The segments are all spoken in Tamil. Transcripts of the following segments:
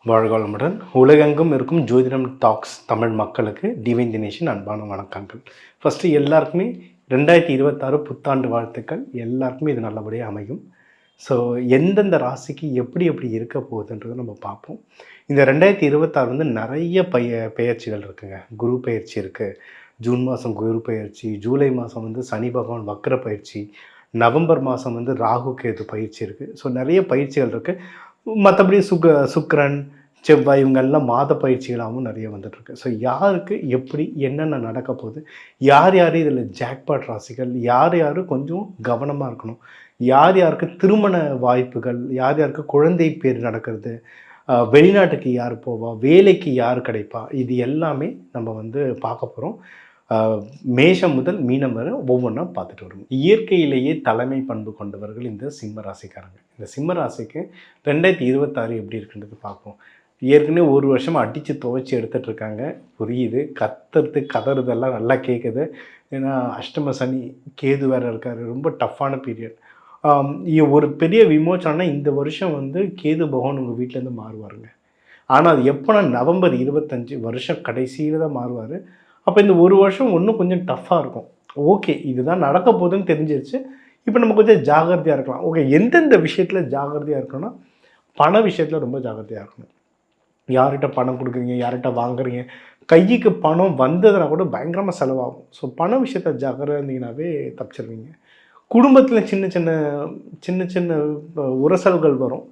வாழ்க வளமுடன். உலகெங்கும் இருக்கும் ஜோதிடம் டாக்ஸ் தமிழ் மக்களுக்கு டிவைன் தினேஷின் அன்பான வணக்கங்கள். ஃபஸ்ட்டு எல்லாருக்குமே 2026 புத்தாண்டு வாழ்த்துக்கள். எல்லாருக்குமே இது நல்லபடியாக அமையும். ஸோ எந்தெந்த ராசிக்கு எப்படி எப்படி இருக்க போகுதுன்றதை நம்ம பார்ப்போம். இந்த 2026 வந்து நிறைய பெயர்ச்சிகள் இருக்குங்க. குரு பெயர்ச்சி இருக்குது. ஜூன் மாதம் குரு பெயர்ச்சி, ஜூலை மாதம் வந்து சனி பகவான் வக்ர பயிற்சி, நவம்பர் மாதம் வந்து ராகு கேது பயிற்சி இருக்குது. ஸோ நிறைய பயிற்சிகள் இருக்குது. மற்றபடி சுக்கிரன், செவ்வாய் இவங்கெல்லாம் மாத பயிற்சிகளாகவும் நிறைய வந்துட்டுருக்கு. ஸோ யாருக்கு எப்படி என்னென்ன நடக்க போகுது, யார் யார் இதில் ஜாக்பாட் ராசிகள், யார் யார் கொஞ்சம் கவனமாக இருக்கணும், யார் யாருக்கு திருமண வாய்ப்புகள், யார் யாருக்கு குழந்தை பேர் நடக்கிறது, வெளிநாட்டுக்கு யார் போவா, வேலைக்கு யார் கிடைப்பா, இது எல்லாமே நம்ம வந்து பார்க்க போகிறோம். மேஷம் முதல் மீனம் வரை ஒவ்வொன்றா பார்த்துட்டு வருவோம். இயற்கையிலேயே தலைமை பண்பு கொண்டவர்கள் இந்த சிம்ம ராசிக்காரங்க. இந்த சிம்ம ராசிக்கு 2026 எப்படி இருக்குன்றது பார்ப்போம். ஏற்கனவே ஒரு வருஷமாக அடித்து துவைச்சி எடுத்துகிட்ருக்காங்க. புரியுது, கதறுதெல்லாம் நல்லா கேட்குது. ஏன்னா அஷ்டம சனி கேது வேறு இருக்கார். ரொம்ப டஃப்பான பீரியட். ஒரு பெரிய விமோச்சனம்னா இந்த வருஷம் வந்து கேது பகவான் உங்கள் வீட்டிலேருந்து மாறுவாருங்க. ஆனால் அது எப்போனா நவம்பர் 25 வருஷம் கடைசியில் தான் மாறுவார். அப்போ இந்த ஒரு வருஷம் இன்னும் கொஞ்சம் டஃப்பாக இருக்கும். ஓகே, இதுதான் நடக்க போகுதுன்னு தெரிஞ்சிருச்சு. இப்போ நம்ம கொஞ்சம் ஜாகிரதையாக இருக்கலாம். ஓகே, எந்தெந்த விஷயத்தில் ஜாகிரதையாக இருக்கணும்னா, பண விஷயத்தில் ரொம்ப ஜாகிரதையாக இருக்கணும். யார்கிட்ட பணம் கொடுக்குறீங்க, யார்கிட்ட வாங்குறீங்க, கைக்கு பணம் வந்ததுனா கூட பயங்கரமாக செலவாகும். ஸோ பண விஷயத்தை ஜாகிரதையாக இருந்தீங்கன்னாவே தப்பிச்சிருவீங்க. குடும்பத்தில் சின்ன சின்ன சின்ன சின்ன உரசல்கள் வரும்.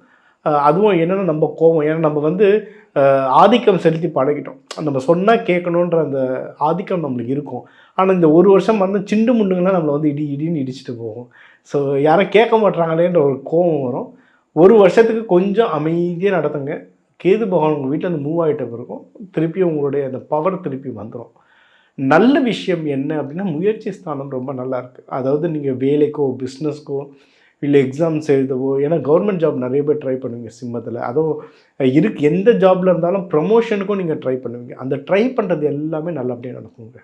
அதுவும் என்னென்னா நம்ம கோபம், ஏன்னா நம்ம வந்து ஆதிக்கம் செலுத்தி பழகிட்டோம். நம்ம சொன்னால் கேட்கணுன்ற அந்த ஆதிக்கம் நம்மளுக்கு இருக்கும். ஆனால் இந்த ஒரு வருஷம் வந்து சிண்டு முண்டுங்கள்லாம் நம்மளை வந்து இடின்னு இடிச்சுட்டு போகும். ஸோ யாரும் கேட்க மாட்டாங்களேன்ற ஒரு கோபம் வரும். ஒரு வருஷத்துக்கு கொஞ்சம் அமைதியாக நடத்துங்க. கேது பகவான் உங்கள் வீட்டில் வந்து மூவ் ஆகிட்ட பிறகும் திருப்பி உங்களுடைய அந்த பவர் திருப்பி வந்துடும். நல்ல விஷயம் என்ன அப்படின்னா, முயற்சி ஸ்தானம் ரொம்ப நல்லாயிருக்கு. அதாவது நீங்கள் வேலைக்கோ பிஸ்னஸ்க்கோ இல்லை எக்ஸாம்ஸ் எழுதவோ, ஏன்னா கவர்மெண்ட் ஜாப் நிறைய பேர் ட்ரை பண்ணுவீங்க சிம்மத்தில். அதுவும் எந்த ஜாபில் இருந்தாலும் ப்ரமோஷனுக்கும் நீங்கள் ட்ரை பண்ணுவீங்க. அந்த ட்ரை பண்ணுறது எல்லாமே நல்லபடியாக நடக்குங்க.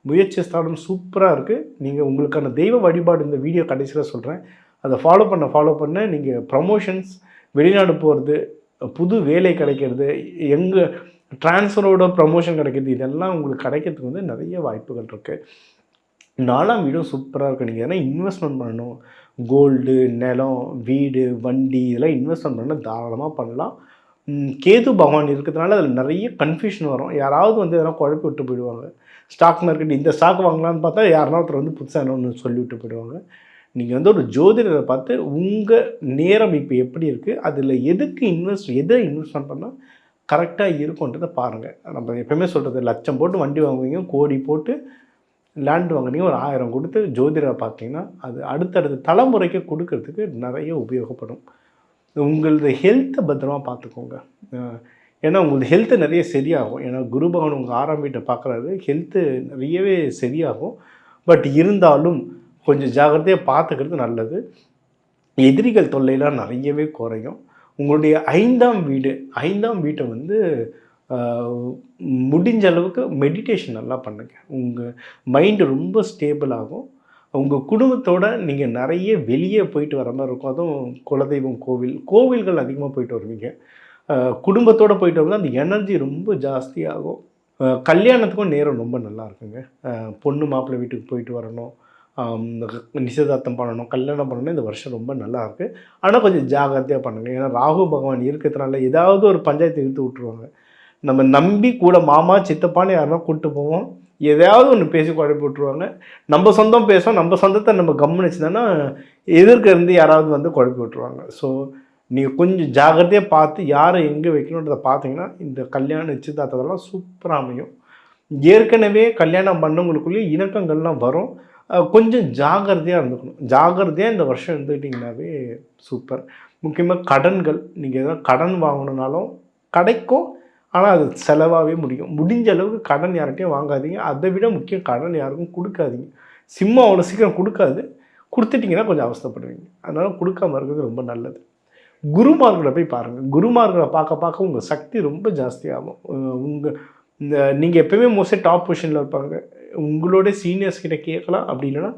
முயற்சி ஸ்தானம் சூப்பராக இருக்குது. நீங்கள் உங்களுக்கான தெய்வ வழிபாடு இந்த வீடியோ கடைசியில் சொல்கிறேன். அதை ஃபாலோ பண்ண நீங்கள் ப்ரமோஷன்ஸ், வெளிநாடு போகிறது, புது வேலை கிடைக்கிறது, எங்கே ட்ரான்ஸ்ஃபரோட ப்ரமோஷன் கிடைக்கிறது, இதெல்லாம் உங்களுக்கு கிடைக்கிறதுக்கு வந்து நிறைய வாய்ப்புகள் இருக்குது. 4ஆம் வீடும் சூப்பராக இருக்குது. நீங்கள் ஏன்னா இன்வெஸ்ட்மெண்ட் பண்ணணும். கோல்டு, நிலம், வீடு, வண்டி இதெல்லாம் இன்வெஸ்ட்மெண்ட் பண்ணால் தாராளமாக பண்ணலாம். கேது பகவான் இருக்கிறதுனால அதில் நிறைய கன்ஃபியூஷன் வரும். யாராவது வந்து எதனா குழப்பி விட்டு போயிடுவாங்க. ஸ்டாக் மார்க்கெட் இந்த ஸ்டாக் வாங்கலான்னு பார்த்தா யாருனா ஒருத்தர் வந்து புதுசாக என்ன ஒன்று சொல்லி விட்டு போயிடுவாங்க. நீங்கள் வந்து ஒரு ஜோதிடரை பார்த்து உங்கள் நேரம் இப்போ எப்படி இருக்குது, அதில் எதை இன்வெஸ்ட்மெண்ட் பண்ணால் கரெக்டாக இருக்குன்றதை பாருங்கள். நம்ம எப்போயுமே சொல்கிறது, லட்சம் போட்டு வண்டி வாங்குவீங்க, கோடி போட்டு லேண்ட் வாங்குனீங்க, ஒரு 1000 கொடுத்து ஜோதிடரை பார்த்தீங்கன்னா அது அடுத்தடுத்த தலைமுறைக்கு கொடுக்கறதுக்கு நிறைய உபயோகப்படும். உங்களது ஹெல்த்தை பத்திரமா பார்த்துக்கோங்க. ஏன்னா உங்களது ஹெல்த்து நிறைய சரியாகும். ஏன்னா குரு பகவான் உங்கள் 6ஆம் வீட்டை பார்க்குறாரு. ஹெல்த்து நிறையவே சரியாகும். பட் இருந்தாலும் கொஞ்சம் ஜாகிரதையாக பார்த்துக்கிறது நல்லது. எதிரிகள் தொல்லையெல்லாம் நிறையவே குறையும். உங்களுடைய 5ஆம் வீட்டை வந்து முடிஞ்ச அளவுக்கு மெடிடேஷன் நல்லா பண்ணுங்கள். உங்கள் மைண்டு ரொம்ப ஸ்டேபிள் ஆகும். உங்கள் குடும்பத்தோடு நீங்கள் நிறைய வெளியே போயிட்டு வர மாதிரி இருக்கும். அதுவும் குலதெய்வம் கோவில்கள் அதிகமாக போயிட்டு வருவீங்க. குடும்பத்தோடு போயிட்டு வரும்போது அந்த எனர்ஜி ரொம்ப ஜாஸ்தியாகும். கல்யாணத்துக்கும் நேரம் ரொம்ப நல்லா இருக்குங்க. பொண்ணு மாப்பிள்ளை வீட்டுக்கு போயிட்டு வரணும், நிச்சயதார்த்தம் பண்ணணும், கல்யாணம் பண்ணணும். இந்த வருஷம் ரொம்ப நல்லாயிருக்கு. ஆனால் கொஞ்சம் ஜாகிரதையாக பண்ணுங்கள். ஏன்னா ராகு பகவான் இருக்கிறதுனால ஏதாவது ஒரு பஞ்சாயத்து இழுத்து விட்ருவாங்க. நம்ம நம்பி கூட மாமா சித்தப்பான்னு யாருன்னா கூப்பிட்டு போவோம், எதையாவது ஒன்று பேசி குழப்பி விட்ருவாங்க. நம்ம சொந்தம் பேசுவோம், நம்ம சொந்தத்தை நம்ம கவனிச்சுதானா எதிர்க்க இருந்து யாராவது வந்து குழப்பி விட்ருவாங்க. ஸோ நீங்கள் கொஞ்சம் ஜாகிரதையாக பார்த்து யாரை எங்கே வைக்கணுன்றதை பார்த்தீங்கன்னா இந்த கல்யாணம் நிச்சயதார்த்தத்தெல்லாம் சூப்பராக அமையும். ஏற்கனவே கல்யாணம் பண்ணவங்களுக்குள்ளேயே இணக்கங்கள்லாம் வரும். கொஞ்சம் ஜாகிரதையாக இருந்துக்கணும். ஜாகிரதையாக இந்த வருஷம் இருந்துக்கிட்டிங்கனாவே சூப்பர். முக்கியமாக கடன்கள், நீங்கள் எதாவது கடன் வாங்கணுன்னாலும் கிடைக்கும். ஆனால் அது செலவாகவே முடிஞ்ச அளவுக்கு கடன் யார்கிட்டையும் வாங்காதீங்க. அதை விட முக்கியம் கடன் யாருக்கும் கொடுக்காதீங்க. சிம்மம் அவ்வளோ சீக்கிரம் கொடுக்காது. கொடுத்துட்டிங்கன்னா கொஞ்சம் அவஸ்தைப்படுவீங்க. அதனால் கொடுக்காமல் இருக்கிறது ரொம்ப நல்லது. குருமார்களை போய் பாருங்கள். குருமார்களை பார்க்க உங்கள் சக்தி ரொம்ப ஜாஸ்தியாகும். நீங்கள் எப்போயுமே மோஸ்ட்லி டாப் பொசிஷனில் இருப்பாங்க. உங்களோட சீனியர்ஸ் கிட்ட கேட்கலாம். அப்படி இல்லைன்னா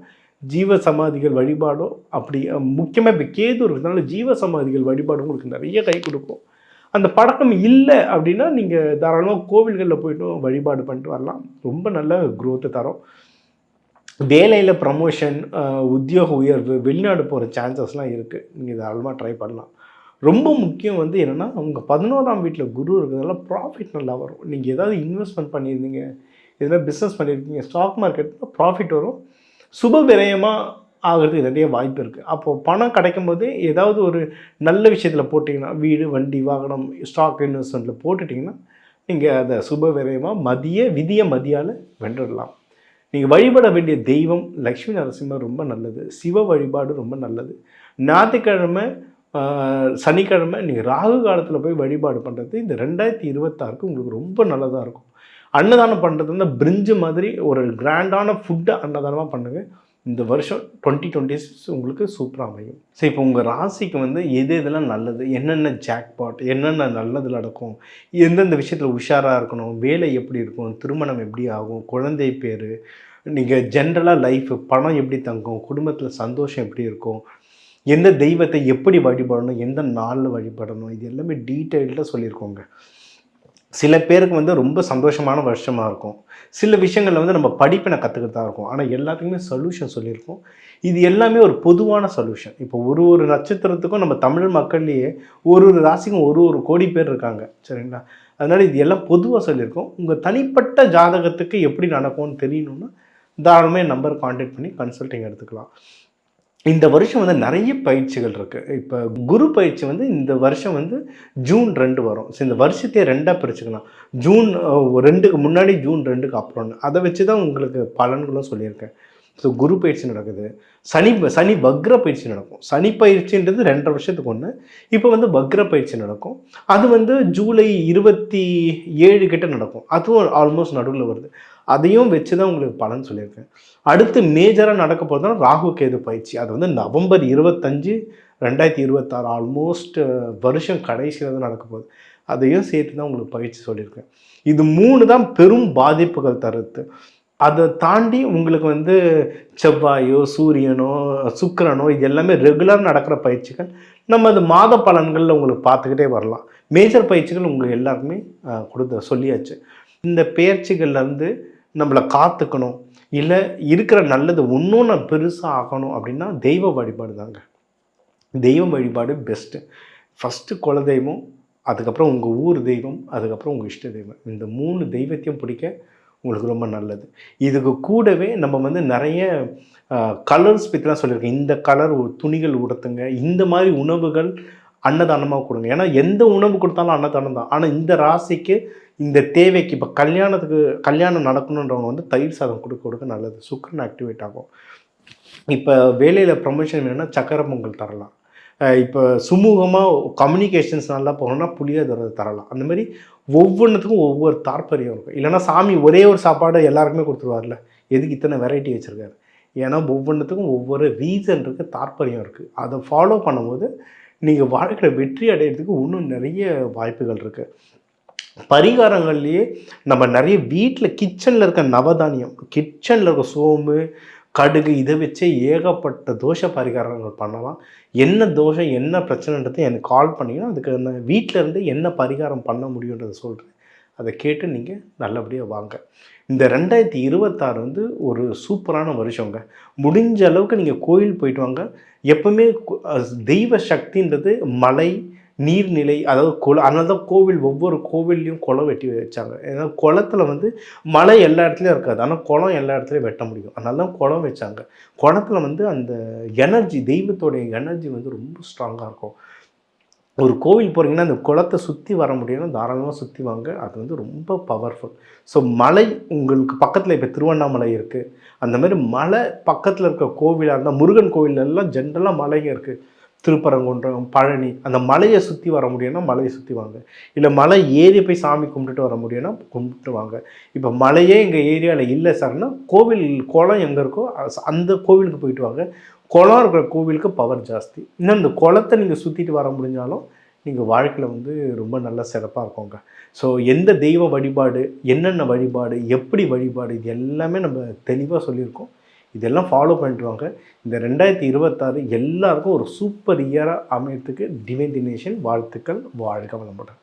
ஜீவ சமாதிகள் வழிபாடோ, அப்படி முக்கியமாக இப்போ கேது இருக்கிறதுனால ஜீவ சமாதிகள் வழிபாடு உங்களுக்கு நிறைய கை கொடுக்கும். அந்த பழக்கம் இல்லை அப்படின்னா நீங்கள் தாராளமாக கோவில்களில் போய்ட்டு வழிபாடு பண்ணிட்டு வரலாம். ரொம்ப நல்ல குரோத்தை தரும். வேலையில் ப்ரமோஷன், உத்தியோக உயர்வு, வெளிநாடு போகிற சான்சஸ்லாம் இருக்குது. நீங்கள் தாராளமாக ட்ரை பண்ணலாம். ரொம்ப முக்கியம் வந்து என்னென்னா, அவங்க 11ஆம் வீட்டில் குரு இருக்கிறதால ப்ராஃபிட் நல்லா வரும். நீங்கள் ஏதாவது இன்வெஸ்ட்மெண்ட் பண்ணியிருந்தீங்க, எதாவது பிஸ்னஸ் பண்ணியிருக்கீங்க, ஸ்டாக் மார்க்கெட்டில் ப்ராஃபிட் வரும். சுப விரயமாக ஆகிறதுக்கு நிறைய வாய்ப்பு இருக்குது. அப்போது பணம் கிடைக்கும்போது ஏதாவது ஒரு நல்ல விஷயத்தில் போட்டிங்கன்னா, வீடு, வண்டி, வாகனம், ஸ்டாக் இன்வெஸ்ட்மெண்ட்டில் போட்டுட்டிங்கன்னா, நீங்கள் அதை சுப விரயமாக விதிய மதியால் வென்றுடலாம். நீங்கள் வழிபட வேண்டிய தெய்வம் லக்ஷ்மி நரசிம்மர் ரொம்ப நல்லது. சிவ வழிபாடு ரொம்ப நல்லது. ஞாயிற்றுக்கிழமை, சனிக்கிழமை நீங்கள் ராகு காலத்தில் போய் வழிபாடு பண்ணுறது இந்த 2026க்கு உங்களுக்கு ரொம்ப நல்லதாக இருக்கும். அன்னதானம் பண்ணுறது வந்து பிரிஞ்சு மாதிரி ஒரு கிராண்டான ஃபுட்டை அன்னதானமாக பண்ணுங்கள். இந்த வருஷம் 2026 உங்களுக்கு சூப்பராக அமையும். சரி, இப்போ உங்கள் ராசிக்கு வந்து எதெல்லாம் நல்லது, என்னென்ன ஜாக்பாட், என்னென்ன நல்லது நடக்கும், எந்தெந்த விஷயத்தில் உஷாராக இருக்கணும், வேலை எப்படி இருக்கும், திருமணம் எப்படி ஆகும், குழந்தை பேர், நீங்கள் ஜென்ரலாக லைஃபு, பணம் எப்படி தங்கும், குடும்பத்தில் சந்தோஷம் எப்படி இருக்கும், எந்த தெய்வத்தை எப்படி வழிபடணும், எந்த நாளில் வழிபடணும், இது எல்லாமே டீட்டெயில்டாக சொல்லியிருக்கோங்க. சில பேருக்கு வந்து ரொம்ப சந்தோஷமான வருஷமாக இருக்கும். சில விஷயங்களில் வந்து நம்ம படிப்பினை கற்றுக்கிட்டு தான் இருக்கும். ஆனால் எல்லாத்துக்குமே சொல்யூஷன் சொல்லியிருக்கோம். இது எல்லாமே ஒரு பொதுவான சொல்யூஷன். இப்போ ஒரு நட்சத்திரத்துக்கும் நம்ம தமிழ் மக்கள்லேயே ஒரு ராசிக்கும் ஒரு கோடி பேர் இருக்காங்க. சரிங்களா? அதனால் இது எல்லாம் பொதுவாக சொல்லியிருக்கோம். உங்கள் தனிப்பட்ட ஜாதகத்துக்கு எப்படி நடக்கும்னு தெரியணுன்னா தாராளமாக நம்பர் கான்டாக்ட் பண்ணி கன்சல்டிங் எடுத்துக்கலாம். இந்த வருஷம் வந்து நிறைய பயிற்சிகள் இருக்குது. இப்போ குரு பயிற்சி வந்து இந்த வருஷம் வந்து ஜூன் 2 வரும். ஸோ இந்த வருஷத்தையே 2ஆக பிரிச்சுக்கலாம். ஜூன் 2க்கு முன்னாடி, ஜூன் 2க்கு அப்புறம்னு அதை வச்சு தான் உங்களுக்கு பலன்களும் சொல்லியிருக்கேன். ஸோ குரு பயிற்சி நடக்குது. சனி வக்ர பயிற்சி நடக்கும். சனி பயிற்சின்றது 2.5 வருஷத்துக்கு ஒன்று. இப்போ வந்து வக்ர பயிற்சி நடக்கும். அது வந்து ஜூலை 27 கிட்ட நடக்கும். அதுவும் ஆல்மோஸ்ட் நடுவில் வருது. அதையும் வச்சு தான் உங்களுக்கு பலன் சொல்லியிருக்கேன். அடுத்து மேஜராக நடக்க போகிறதுனா ராகு கேது பயிற்சி. அது வந்து நவம்பர் 25, 2026 ஆல்மோஸ்ட் வருஷம் கடைசியில் தான் நடக்க போகுது. அதையும் சேர்த்து தான் உங்களுக்கு பயிற்சி சொல்லியிருக்கேன். இது 3 தான் பெரும் பாதிப்புகள் தருது. அதை தாண்டி உங்களுக்கு வந்து செவ்வாயோ, சூரியனோ, சுக்கிரனோ இது எல்லாமே ரெகுலர் நடக்கிற பயிற்சிகள். நம்ம அது மாத பலன்களில் உங்களுக்கு பார்த்துக்கிட்டே வரலாம். மேஜர் பயிற்சிகள் உங்களுக்கு எல்லாருக்குமே சொல்லியாச்சு. இந்த பயிற்சிகள்லேருந்து நம்மளை காத்துக்கணும், இல்லை இருக்கிற நல்லது இன்னும் நான் பெருசாக ஆகணும் அப்படின்னா தெய்வ வழிபாடு தாங்க. தெய்வ வழிபாடு பெஸ்ட்டு. ஃபஸ்ட்டு குலதெய்வம், அதுக்கப்புறம் உங்கள் ஊர் தெய்வம், அதுக்கப்புறம் உங்கள் இஷ்ட தெய்வம். இந்த 3 தெய்வத்தையும் பிடிக்க உங்களுக்கு ரொம்ப நல்லது. இதுக்கு கூடவே நம்ம வந்து நிறைய கலர்ஸ் பற்றிலாம் சொல்லியிருக்கேன். இந்த கலர் துணிகள் உடுத்துங்க, இந்த மாதிரி உணவுகள் அன்னதானமாக கொடுங்க. ஏன்னா எந்த உணவு கொடுத்தாலும் அன்னதானம் தான். ஆனால் இந்த ராசிக்கு இந்த தேவைக்கு இப்போ கல்யாணம் நடக்கணுன்றவங்க வந்து தயிர் சாதம் கொடுக்க நல்லது. சுக்கரன் ஆக்டிவேட் ஆகும். இப்போ வேலையில் ப்ரமோஷன் வேணும்னா சக்கரை பொங்கல் தரலாம். இப்போ சுமூகமாக கம்யூனிகேஷன்ஸ் நல்லா போகணும்னா புளியோதரை தரலாம். அந்த மாதிரி ஒவ்வொன்றுத்துக்கும் ஒவ்வொரு தாற்பயம் இருக்கும். இல்லைனா சாமி ஒரே ஒரு சாப்பாடு எல்லாருக்குமே கொடுத்துருவார்ல, எதுக்கு இத்தனை வெரைட்டி வச்சுருக்காரு? ஏன்னா ஒவ்வொன்றுத்துக்கும் ஒவ்வொரு ரீசன் இருக்குது, தாற்பயம் இருக்குது. அதை ஃபாலோ பண்ணும்போது நீங்கள் வாழ்க்கையில் வெற்றி அடையிறதுக்கு இன்னும் நிறைய வாய்ப்புகள் இருக்குது. பரிகாரங்கள்லேயே நம்ம நிறைய வீட்டில் கிச்சனில் இருக்க நவதானியம், கிச்சனில் இருக்க சோம்பு, கடுகு இதை வச்சே ஏகப்பட்ட தோஷ பரிகாரங்கள் பண்ணலாம். என்ன தோஷம், என்ன பிரச்சனைன்றதை எனக்கு கால் பண்ணிங்கன்னா அதுக்கு நான் வீட்டில் இருந்து என்ன பரிகாரம் பண்ண முடியுன்றதை சொல்கிறேன். அதை கேட்டு நீங்கள் நல்லபடியாக வாங்க. இந்த 2026 வந்து ஒரு சூப்பரான வருஷங்க. முடிஞ்ச அளவுக்கு நீங்கள் கோயில் போயிட்டு வாங்க. எப்பவுமே தெய்வ சக்தின்றது மலை, நீர்நிலை, அதாவது அதனால தான் ஒவ்வொரு கோவில்லையும் குளம் வெட்டி வச்சாங்க. ஏன்னா குளத்தில் வந்து மலை எல்லா இடத்துலையும் இருக்காது, ஆனால் குளம் எல்லா இடத்துலையும் வெட்ட முடியும். அதனால தான் குளம் வச்சாங்க. குளத்தில் வந்து அந்த எனர்ஜி, தெய்வத்தோடைய எனர்ஜி வந்து ரொம்ப ஸ்ட்ராங்காக இருக்கும். ஒரு கோவில் போகிறீங்கன்னா அந்த குளத்தை சுற்றி வர முடியும்னா தாராளமாக சுற்றி வாங்க. அது வந்து ரொம்ப பவர்ஃபுல். ஸோ மலை உங்களுக்கு பக்கத்தில் இப்போ திருவண்ணாமலை இருக்குது. அந்த மாதிரி மலை பக்கத்தில் இருக்க கோவிலாக இருந்தால், முருகன் கோவிலெல்லாம் ஜென்ரலாக மலைங்க இருக்குது. திருப்பரங்குன்றம், பழனி, அந்த மலையை சுற்றி வர முடியும்னா மலையை சுற்றி வாங்க. இல்லை மலை ஏறி போய் சாமி கும்பிட்டுட்டு வர முடியும்னா கும்பிட்டு வாங்க. இப்போ மலையே எங்கள் ஏரியாவில் இல்லை சார்னா குளம் எங்கே இருக்கோ அந்த கோவிலுக்கு போயிட்டு வாங்க. குளம் இருக்கிற கோவிலுக்கு பவர் ஜாஸ்தி. இன்னும் இந்த குளத்தை நீங்கள் சுற்றிட்டு வர முடிஞ்சாலும் நீங்கள் வாழ்க்கையில் வந்து ரொம்ப நல்ல சிறப்பாக இருக்குங்க. ஸோ எந்த தெய்வ வழிபாடு, என்னென்ன வழிபாடு, எப்படி வழிபாடு, இது எல்லாமே நம்ம தெளிவாக சொல்லியிருக்கோம். இதெல்லாம் ஃபாலோ பண்ணிட்டு வாங்க. இந்த 2026 எல்லாருக்கும் ஒரு சூப்பர் இயராக அமையறதுக்கு டிவைன் தினேஷன் வாழ்த்துக்கள். வாழ்க வளமுடன்.